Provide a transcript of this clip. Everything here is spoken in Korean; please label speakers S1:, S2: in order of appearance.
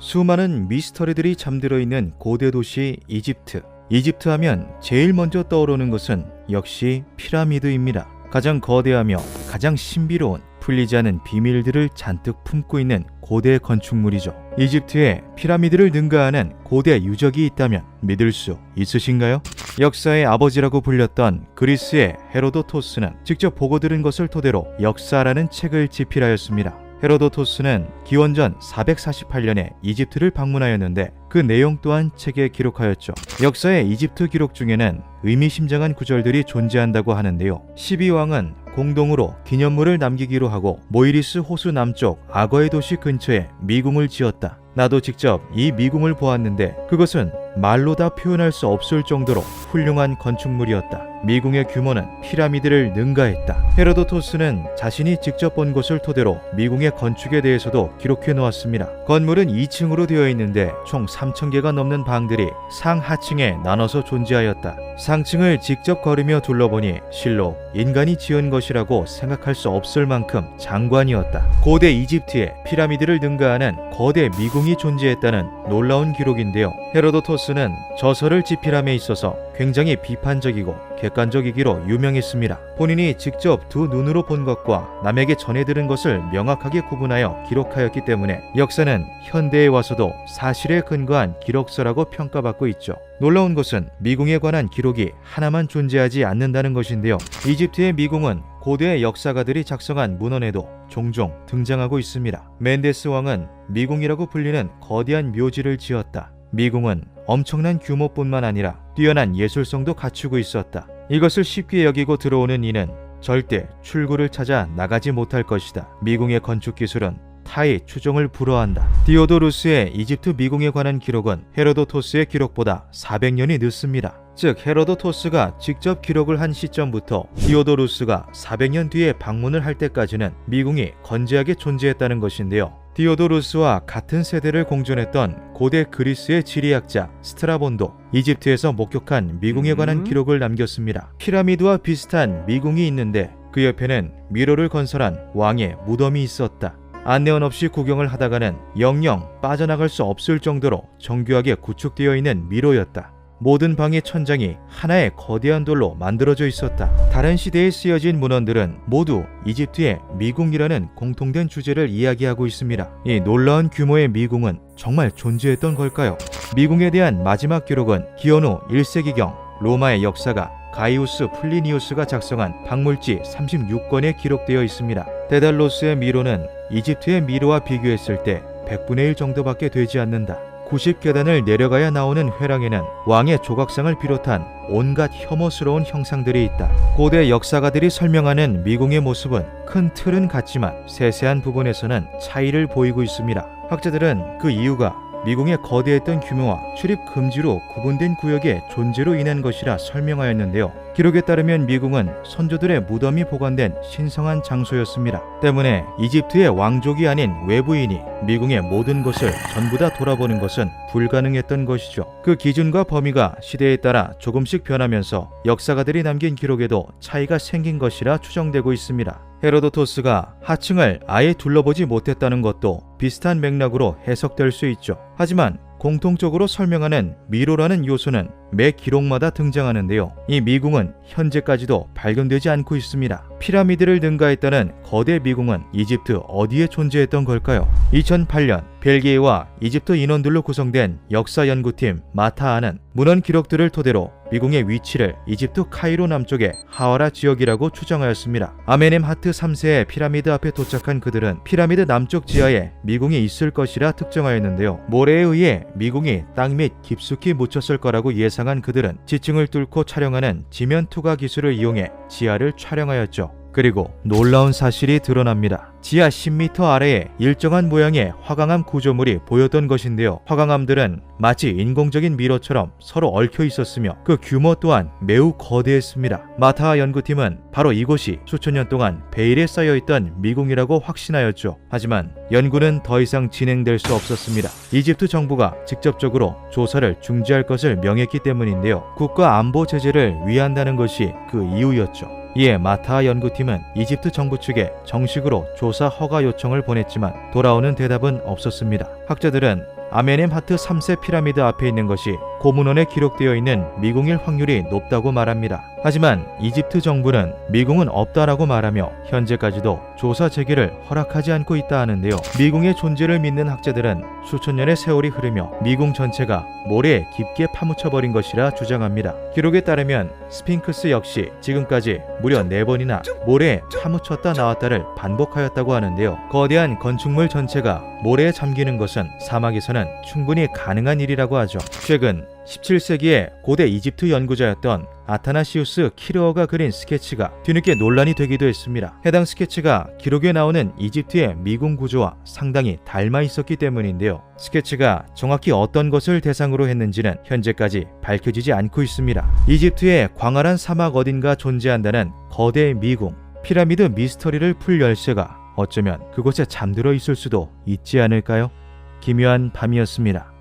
S1: 수많은 미스터리들이 잠들어 있는 고대 도시 이집트. 이집트 하면 제일 먼저 떠오르는 것은 역시 피라미드입니다. 가장 거대하며 가장 신비로운 풀리지 않은 비밀들을 잔뜩 품고 있는 고대 건축물이죠. 이집트에 피라미드를 능가하는 고대 유적이 있다면 믿을 수 있으신가요? 역사의 아버지라고 불렸던 그리스의 헤로도토스는 직접 보고 들은 것을 토대로 역사라는 책을 집필하였습니다. 헤로도토스는 기원전 448년에 이집트를 방문하였는데 그 내용 또한 책에 기록하였죠. 역사의 이집트 기록 중에는 의미심장한 구절들이 존재한다고 하는데요. 12왕은 공동으로 기념물을 남기기로 하고 모이리스 호수 남쪽 악어의 도시 근처에 미궁을 지었다. 나도 직접 이 미궁을 보았는데 그것은 말로 다 표현할 수 없을 정도로 훌륭한 건축물이었다. 미궁의 규모는 피라미드를 능가했다. 헤로도토스는 자신이 직접 본 것을 토대로 미궁의 건축에 대해서도 기록해 놓았습니다. 건물은 2층으로 되어 있는데 총 3,000개가 넘는 방들이 상하층에 나눠서 존재하였다. 상층을 직접 걸으며 둘러보니 실로 인간이 지은 것이라고 생각할 수 없을 만큼 장관이었다. 고대 이집트에 피라미드를 능가하는 거대 미궁이 존재했다는 놀라운 기록인데요. 헤로도토스는 저서를 집필함에 있어서 굉장히 비판적이고 객관적이기로 유명했습니다. 본인이 직접 두 눈으로 본 것과 남에게 전해 들은 것을 명확하게 구분하여 기록하였기 때문에 역사는 현대에 와서도 사실에 근거한 기록서라고 평가받고 있죠. 놀라운 것은 미궁에 관한 기록이 하나만 존재하지 않는다는 것인데요. 이집트의 미궁은 고대 역사가들이 작성한 문헌에도 종종 등장하고 있습니다. 멘데스 왕은 미궁이라고 불리는 거대한 묘지를 지었다. 미궁은 엄청난 규모뿐만 아니라 뛰어난 예술성도 갖추고 있었다. 이것을 쉽게 여기고 들어오는 이는 절대 출구를 찾아 나가지 못할 것이다. 미궁의 건축 기술은 타의 추종을 불허한다. 디오도루스의 이집트 미궁에 관한 기록은 헤로도토스의 기록보다 400년이 늦습니다. 즉 헤로도토스가 직접 기록을 한 시점부터 디오도루스가 400년 뒤에 방문을 할 때까지는 미궁이 건재하게 존재했다는 것인데요. 디오도루스와 같은 세대를 공존했던 고대 그리스의 지리학자 스트라본도 이집트에서 목격한 미궁에 관한 기록을 남겼습니다. 피라미드와 비슷한 미궁이 있는데 그 옆에는 미로를 건설한 왕의 무덤이 있었다. 안내원 없이 구경을 하다가는 영영 빠져나갈 수 없을 정도로 정교하게 구축되어 있는 미로였다. 모든 방의 천장이 하나의 거대한 돌로 만들어져 있었다. 다른 시대에 쓰여진 문헌들은 모두 이집트의 미궁이라는 공통된 주제를 이야기하고 있습니다. 이 놀라운 규모의 미궁은 정말 존재했던 걸까요? 미궁에 대한 마지막 기록은 기원 후 1세기경 로마의 역사가 가이우스 플리니우스가 작성한 박물지 36권에 기록되어 있습니다. 데달로스의 미로는 이집트의 미로와 비교했을 때 100분의 1 정도밖에 되지 않는다. 90계단을 내려가야 나오는 회랑에는 왕의 조각상을 비롯한 온갖 혐오스러운 형상들이 있다. 고대 역사가들이 설명하는 미궁의 모습은 큰 틀은 같지만 세세한 부분에서는 차이를 보이고 있습니다. 학자들은 그 이유가 미궁의 거대했던 규모와 출입 금지로 구분된 구역의 존재로 인한 것이라 설명하였는데요. 기록에 따르면 미궁은 선조들의 무덤이 보관된 신성한 장소였습니다. 때문에 이집트의 왕족이 아닌 외부인이 미궁의 모든 것을 전부 다 돌아보는 것은 불가능했던 것이죠. 그 기준과 범위가 시대에 따라 조금씩 변하면서 역사가들이 남긴 기록에도 차이가 생긴 것이라 추정되고 있습니다. 헤로도토스가 하층을 아예 둘러보지 못했다는 것도 비슷한 맥락으로 해석될 수 있죠. 하지만 공통적으로 설명하는 미로라는 요소는 매 기록마다 등장하는데요. 이 미궁은 현재까지도 발견되지 않고 있습니다. 피라미드를 능가했다는 거대 미궁은 이집트 어디에 존재했던 걸까요? 2008년 벨기에와 이집트 인원들로 구성된 역사연구팀 마타아는 문헌 기록들을 토대로 미궁의 위치를 이집트 카이로 남쪽의 하와라 지역이라고 추정하였습니다. 아멘엠하트 3세의 피라미드 앞에 도착한 그들은 피라미드 남쪽 지하에 미궁이 있을 것이라 특정하였는데요. 모래에 의해 미궁이 땅 밑 깊숙이 묻혔을 거라고 예상한 그들은 지층을 뚫고 촬영하는 지면 투과 기술을 이용해 지하를 촬영하였죠. 그리고 놀라운 사실이 드러납니다. 지하 10m 아래에 일정한 모양의 화강암 구조물이 보였던 것인데요. 화강암들은 마치 인공적인 미로처럼 서로 얽혀 있었으며 그 규모 또한 매우 거대했습니다. 마타아 연구팀은 바로 이곳이 수천 년 동안 베일에 쌓여있던 미궁이라고 확신하였죠. 하지만 연구는 더 이상 진행될 수 없었습니다. 이집트 정부가 직접적으로 조사를 중지할 것을 명했기 때문인데요. 국가 안보 제재를 위한다는 것이 그 이유였죠. 이에 마타아 연구팀은 이집트 정부 측에 정식으로 조사 허가 요청을 보냈지만 돌아오는 대답은 없었습니다. 학자들은 아멘엠하트 3세 피라미드 앞에 있는 것이 고문원에 기록되어 있는 미궁일 확률이 높다고 말합니다. 하지만 이집트 정부는 미궁은 없다라고 말하며 현재까지도 조사 재개를 허락하지 않고 있다 하는데요. 미궁의 존재를 믿는 학자들은 수천 년의 세월이 흐르며 미궁 전체가 모래에 깊게 파묻혀버린 것이라 주장합니다. 기록에 따르면 스핑크스 역시 지금까지 무려 4번이나 모래에 파묻혔다 나왔다를 반복하였다고 하는데요. 거대한 건축물 전체가 모래에 잠기는 것은 사막에서는 충분히 가능한 일이라고 하죠. 최근 17세기의 고대 이집트 연구자였던 아타나시우스 키르어가 그린 스케치가 뒤늦게 논란이 되기도 했습니다. 해당 스케치가 기록에 나오는 이집트의 미궁 구조와 상당히 닮아 있었기 때문인데요. 스케치가 정확히 어떤 것을 대상으로 했는지는 현재까지 밝혀지지 않고 있습니다. 이집트의 광활한 사막 어딘가 존재한다는 거대 미궁, 피라미드 미스터리를 풀 열쇠가 어쩌면 그곳에 잠들어 있을 수도 있지 않을까요? 기묘한 밤이었습니다.